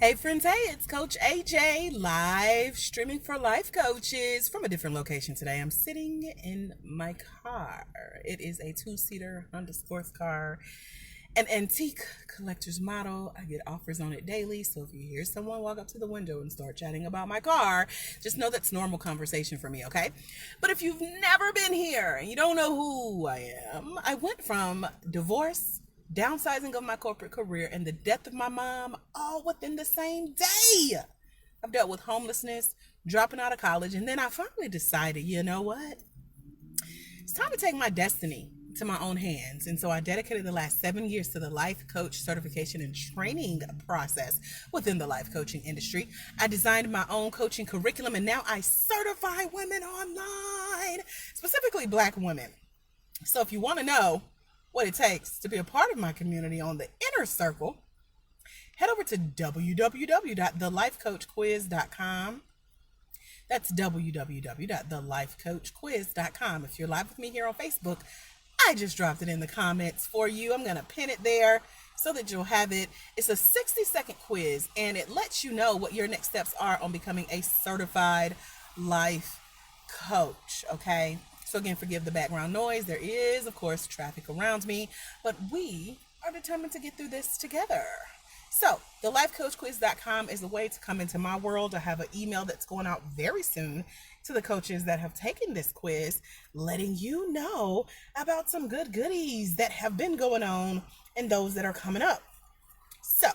Hey friends, hey, it's Coach AJ live streaming for life coaches from a different location today. I'm sitting in my car. It is a two-seater Honda sports car, an antique collector's model. I get offers on it daily, so if you hear someone walk up to the window and start chatting about my car, just know that's normal conversation for me, okay? But if you've never been here and you don't know who I am, I went from divorce, downsizing of my corporate career, and the death of my mom all within the same day. I've dealt with homelessness, dropping out of college, and then I finally decided, you know what? It's time to take my destiny to my own hands. And so I dedicated the last 7 years to the life coach certification and training process within the life coaching industry. I designed my own coaching curriculum, and now I certify women online, specifically Black women. So if you want to know what it takes to be a part of my community on the inner circle, head over to www.thelifecoachquiz.com. That's www.thelifecoachquiz.com. If you're live with me here on Facebook, I just dropped it in the comments for you. I'm going to pin it there so that you'll have it. It's a 60-second quiz, and it lets you know what your next steps are on becoming a certified life coach, okay? So again, forgive the background noise. There is, of course, traffic around me, but we are determined to get through this together. So, thelifecoachquiz.com is a way to come into my world. I have an email that's going out very soon to the coaches that have taken this quiz, letting you know about some good goodies that have been going on and those that are coming up. So,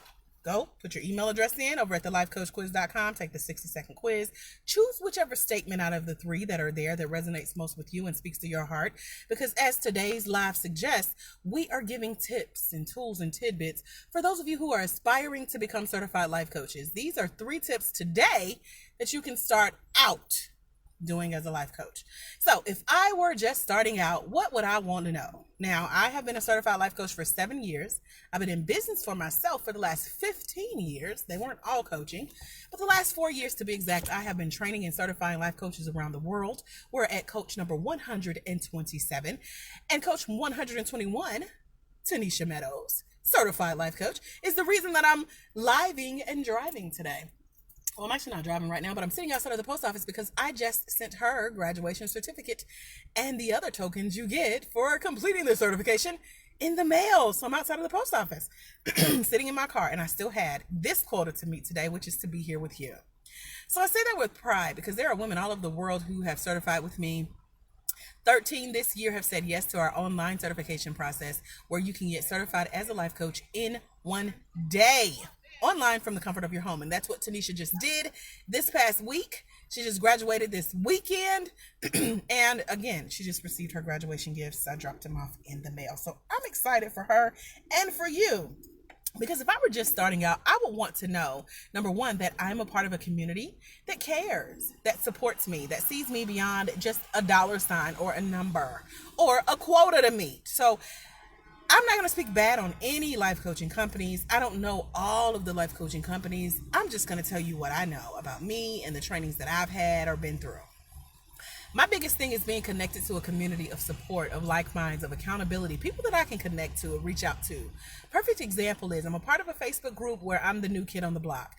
go put your email address in over at thelifecoachquiz.com, take the 60-second quiz, choose whichever statement out of the three that are there that resonates most with you and speaks to your heart, because as today's live suggests, we are giving tips and tools and tidbits for those of you who are aspiring to become certified life coaches. These are 3 tips today that you can start out doing as a life coach. So if I were just starting out, what would I want to know? Now, I have been a certified life coach for 7 years. I've been in business for myself for the last 15 years. They weren't all coaching, but the last 4 years to be exact, I have been training and certifying life coaches around the world. We're at coach number 127, and coach 121, Tanisha Meadows, certified life coach, is the reason that I'm living and driving today. Well, I'm actually not driving right now, but I'm sitting outside of the post office because I just sent her graduation certificate and the other tokens you get for completing the certification in the mail. So I'm outside of the post office, sitting in my car, and I still had this quota to meet today, which is to be here with you. So I say that with pride because there are women all over the world who have certified with me. 13 this year have said yes to our online certification process, where you can get certified as a life coach in one day, online from the comfort of your home. And that's what Tanisha just did this past week. She just graduated this weekend. And again, she just received her graduation gifts. I dropped them off in the mail. So I'm excited for her and for you. Because if I were just starting out, I would want to know, number one, that I'm a part of a community that cares, that supports me, that sees me beyond just a dollar sign or a number or a quota to meet. So I'm not going to speak bad on any life coaching companies. I don't know all of the life coaching companies. I'm just going to tell you what I know about me and the trainings that I've had or been through. My biggest thing is being connected to a community of support, of like minds, of accountability, people that I can connect to and reach out to. Perfect example is I'm a part of a Facebook group where I'm the new kid on the block.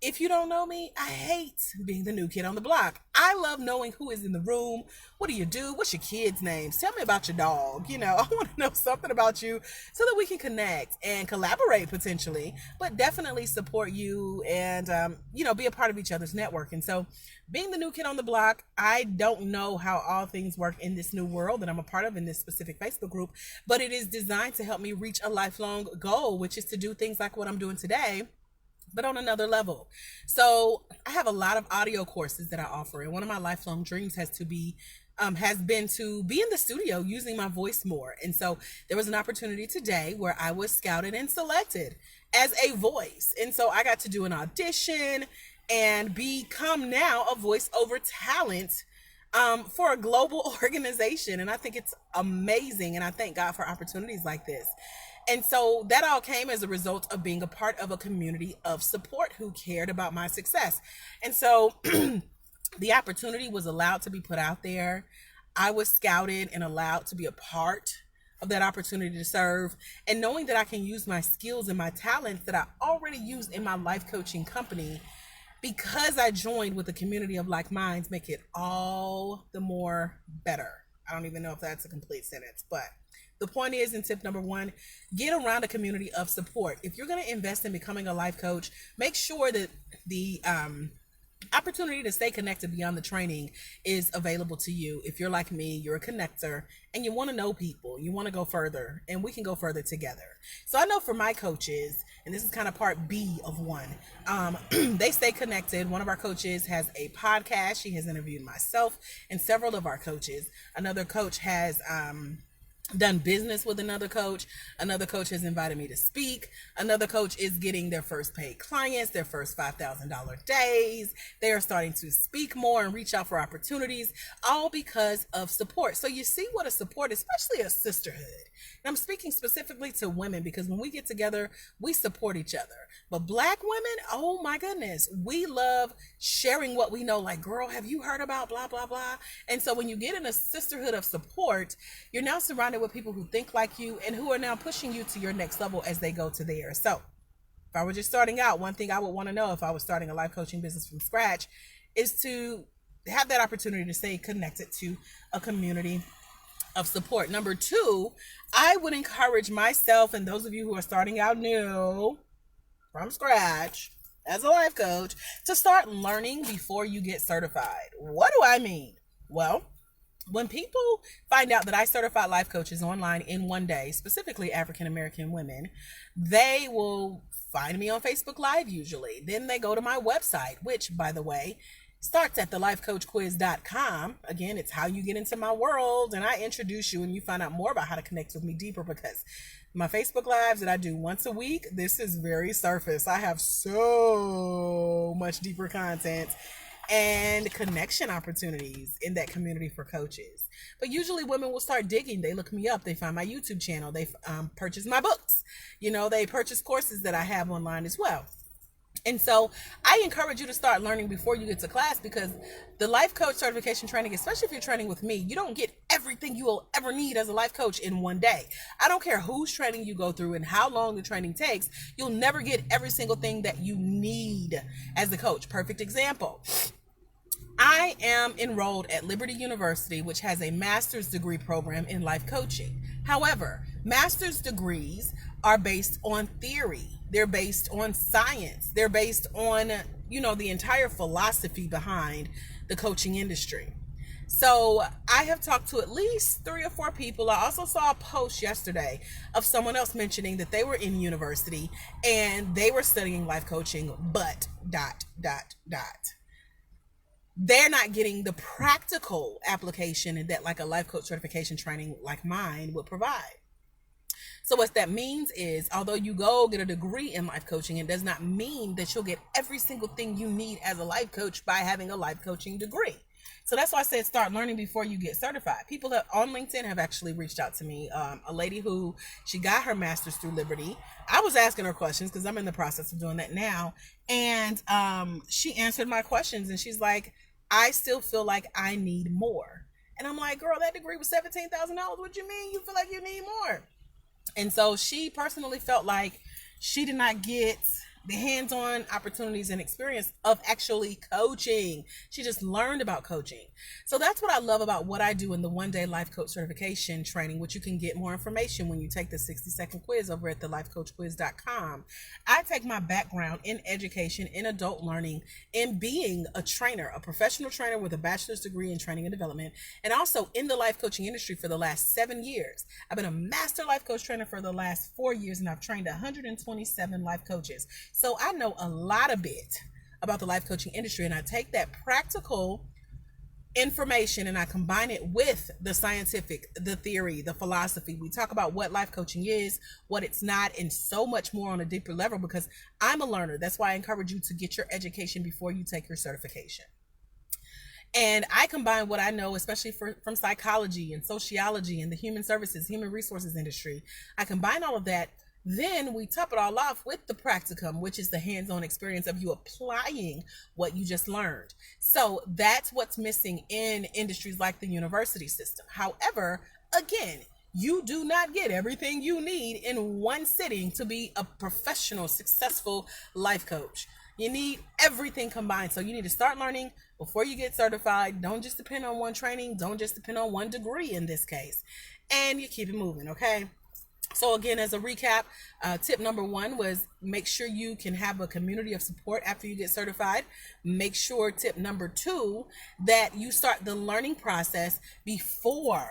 If you don't know me, I hate being the new kid on the block. I love knowing who is in the room. What do you do? What's your kids' names? Tell me about your dog. I want to know something about you so that we can connect and collaborate potentially, but definitely support you and, be a part of each other's network. And so being the new kid on the block, I don't know how all things work in this new world that I'm a part of in this specific Facebook group, but it is designed to help me reach a lifelong goal, which is to do things like what I'm doing today, but on another level. So I have a lot of audio courses that I offer, and one of my lifelong dreams has been to be in the studio using my voice more. And so there was an opportunity today where I was scouted and selected as a voice, and so I got to do an audition and become now a voiceover talent for a global organization. And I think it's amazing, and I thank God for opportunities like this. And so that all came as a result of being a part of a community of support who cared about my success. And so the opportunity was allowed to be put out there. I was scouted and allowed to be a part of that opportunity to serve, and knowing that I can use my skills and my talents that I already used in my life coaching company because I joined with a community of like minds, make it all the more better. I don't even know if that's a complete sentence, but the point is, in tip number one, get around a community of support. If you're going to invest in becoming a life coach, make sure that the opportunity to stay connected beyond the training is available to you. If you're like me, you're a connector and you want to know people, you want to go further, and we can go further together. So I know for my coaches, and this is kind of part B of one, they stay connected. One of our coaches has a podcast. She has interviewed myself and several of our coaches. Another coach has done business with another coach. Another coach has invited me to speak. Another coach is getting their first paid clients, their first $5,000 days. They are starting to speak more and reach out for opportunities, all because of support. So you see what a support, especially a sisterhood. And I'm speaking specifically to women because when we get together, we support each other. But Black women, oh my goodness, we love sharing what we know. Like, girl, have you heard about blah, blah, blah? And so when you get in a sisterhood of support, you're now surrounded with people who think like you and who are now pushing you to your next level as they go to theirs. So if I were just starting out, one thing I would want to know if I was starting a life coaching business from scratch is to have that opportunity to stay connected to a community of support. Number two, I would encourage myself and those of you who are starting out new from scratch as a life coach to start learning before you get certified. What do I mean? Well, when people find out that I certify life coaches online in one day, specifically African American women, they will find me on Facebook Live usually. Then they go to my website, which, by the way, starts at thelifecoachquiz.com. Again, it's how you get into my world, and I introduce you and you find out more about how to connect with me deeper, because my Facebook Lives that I do once a week, this is very surface. I have so much deeper content and connection opportunities in that community for coaches. But usually women will start digging. They look me up. They find my YouTube channel. They purchase my books. They purchase courses that I have online as well. And so I encourage you to start learning before you get to class, because the life coach certification training, especially if you're training with me, you don't get everything you will ever need as a life coach in one day. I don't care whose training you go through and how long the training takes. You'll never get every single thing that you need as a coach. Perfect example. I am enrolled at Liberty University, which has a master's degree program in life coaching. However, master's degrees are based on theory. They're based on science. They're based on, the entire philosophy behind the coaching industry. So I have talked to at least 3 or 4 people. I also saw a post yesterday of someone else mentioning that they were in university and they were studying life coaching, but ... they're not getting the practical application that like a life coach certification training like mine would provide. So what that means is, although you go get a degree in life coaching, it does not mean that you'll get every single thing you need as a life coach by having a life coaching degree. So that's why I said start learning before you get certified. People that on LinkedIn have actually reached out to me. A lady who, she got her master's through Liberty. I was asking her questions because I'm in the process of doing that now. And she answered my questions and she's like, I still feel like I need more. And I'm like, girl, that degree was $17,000. What do you mean you feel like you need more? And so she personally felt like she did not get the hands-on opportunities and experience of actually coaching. She just learned about coaching. So that's what I love about what I do in the one-day life coach certification training, which you can get more information when you take the 60-second quiz over at thelifecoachquiz.com. I take my background in education, in adult learning, in being a trainer, a professional trainer with a bachelor's degree in training and development, and also in the life coaching industry for the last 7 years. I've been a master life coach trainer for the last 4 years, and I've trained 127 life coaches. So I know a lot of bit about the life coaching industry, and I take that practical information and I combine it with the scientific, the theory, the philosophy. We talk about what life coaching is, what it's not, and so much more on a deeper level, because I'm a learner. That's why I encourage you to get your education before you take your certification. And I combine what I know, especially from psychology and sociology and the human services, human resources industry. I combine all of that. Then we top it all off with the practicum, which is the hands-on experience of you applying what you just learned. So that's what's missing in industries like the university system. However, again, You do not get everything you need in one sitting to be a professional, successful life coach. You need everything combined. So you need to start learning before you get certified. Don't just depend on one training. Don't just depend on one degree in this case. And you keep it moving, okay? So again, as a recap, tip number one was make sure you can have a community of support after you get certified. Make sure, tip number two, that you start the learning process before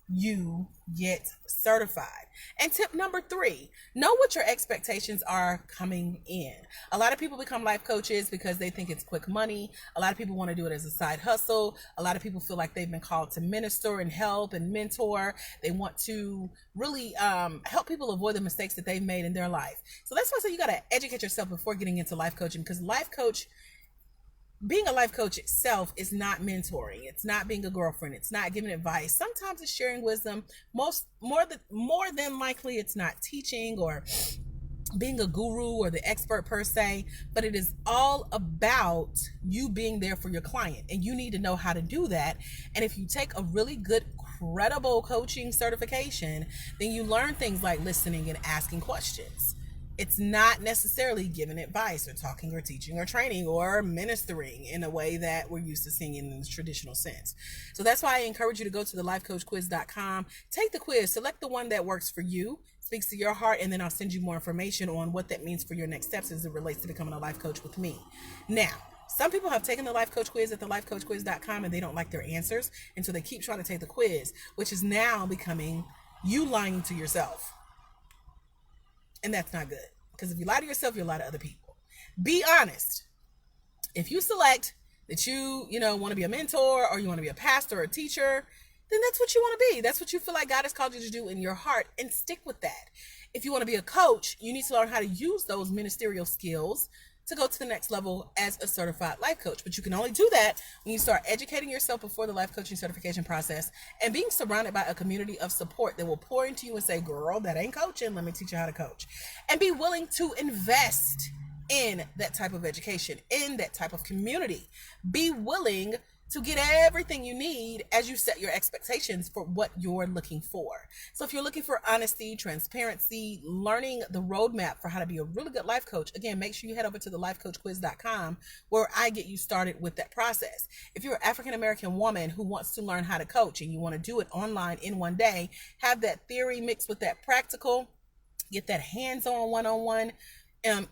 you get certified. And tip number three, know what your expectations are coming in. A lot of people become life coaches because they think it's quick money. A lot of people want to do it as a side hustle. A lot of people feel like they've been called to minister and help and mentor. They want to really help people avoid the mistakes that they've made in their life. So that's why I say you got to educate yourself before getting into life coaching, because being a life coach itself is not mentoring. It's not being a girlfriend. It's not giving advice. Sometimes it's sharing wisdom. More than likely, it's not teaching or being a guru or the expert per se, but it is all about you being there for your client, and you need to know how to do that. And if you take a really good, credible coaching certification, then you learn things like listening and asking questions. It's not necessarily giving advice or talking or teaching or training or ministering in a way that we're used to seeing in the traditional sense. So that's why I encourage you to go to the lifecoachquiz.com, take the quiz, select the one that works for you, speaks to your heart, and then I'll send you more information on what that means for your next steps as it relates to becoming a life coach with me. Now, some people have taken the life coach quiz at the lifecoachquiz.com and they don't like their answers, and so they keep trying to take the quiz, which is now becoming you lying to yourself. And that's not good, because if you lie to yourself, you lie to other people. Be honest. If you select that you want to be a mentor, or you want to be a pastor or a teacher, then that's what you want to be. That's what you feel like God has called you to do in your heart, and stick with that. If you want to be a coach, you need to learn how to use those ministerial skills to go to the next level as a certified life coach. But you can only do that when you start educating yourself before the life coaching certification process and being surrounded by a community of support that will pour into you and say, girl, that ain't coaching. Let me teach you how to coach. And be willing to invest in that type of education, in that type of community. Be willing to get everything you need as you set your expectations for what you're looking for. So if you're looking for honesty, transparency, learning the roadmap for how to be a really good life coach, again, make sure you head over to the lifecoachquiz.com, where I get you started with that process. If you're an African-American woman who wants to learn how to coach and you want to do it online in one day, have that theory mixed with that practical, get that hands-on one-on-one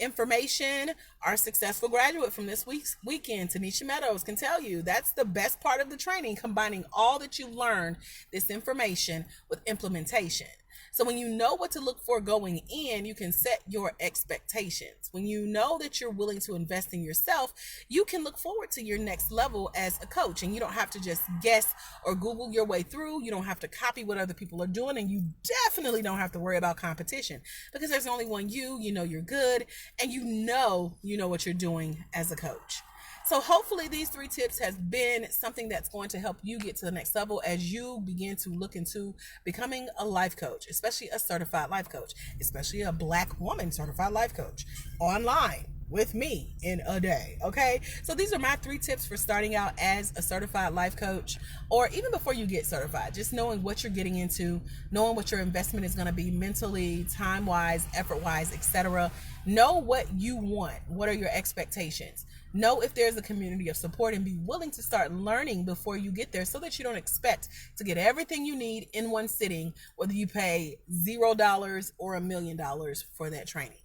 information, our successful graduate from this week's weekend, Tanisha Meadows, can tell you that's the best part of the training, combining all that you've learned, this information, with implementation. So when you know what to look for going in, you can set your expectations. When you know that you're willing to invest in yourself, you can look forward to your next level as a coach, and you don't have to just guess or Google your way through. You don't have to copy what other people are doing, and you definitely don't have to worry about competition, because there's only one you. You know you're good, and you know what you're doing as a coach. So hopefully these 3 tips has been something that's going to help you get to the next level as you begin to look into becoming a life coach, especially a certified life coach, especially a Black woman certified life coach online with me in a day. Okay, so these are my 3 tips for starting out as a certified life coach, or even before you get certified, just knowing what you're getting into, knowing what your investment is going to be mentally, time wise, effort wise, etc. Know what you want. What are your expectations? Know if there's a community of support, and be willing to start learning before you get there, so that you don't expect to get everything you need in one sitting, whether you pay $0 or $1 million for that training.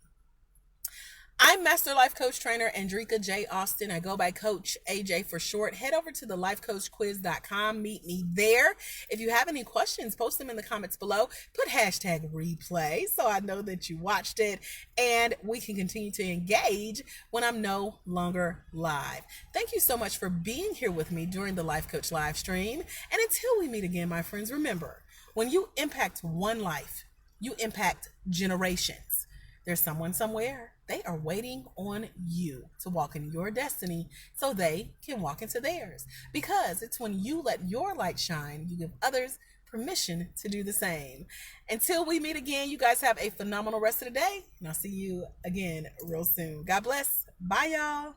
I'm Master Life Coach Trainer Andrika J. Austin. I go by Coach AJ for short. Head over to the lifecoachquiz.com. Meet me there. If you have any questions, post them in the comments below. Put hashtag replay so I know that you watched it, and we can continue to engage when I'm no longer live. Thank you so much for being here with me during the Life Coach live stream. And until we meet again, my friends, remember, when you impact one life, you impact generations. There's someone somewhere. They are waiting on you to walk in your destiny so they can walk into theirs. Because it's when you let your light shine, you give others permission to do the same. Until we meet again, you guys have a phenomenal rest of the day, and I'll see you again real soon. God bless. Bye, y'all.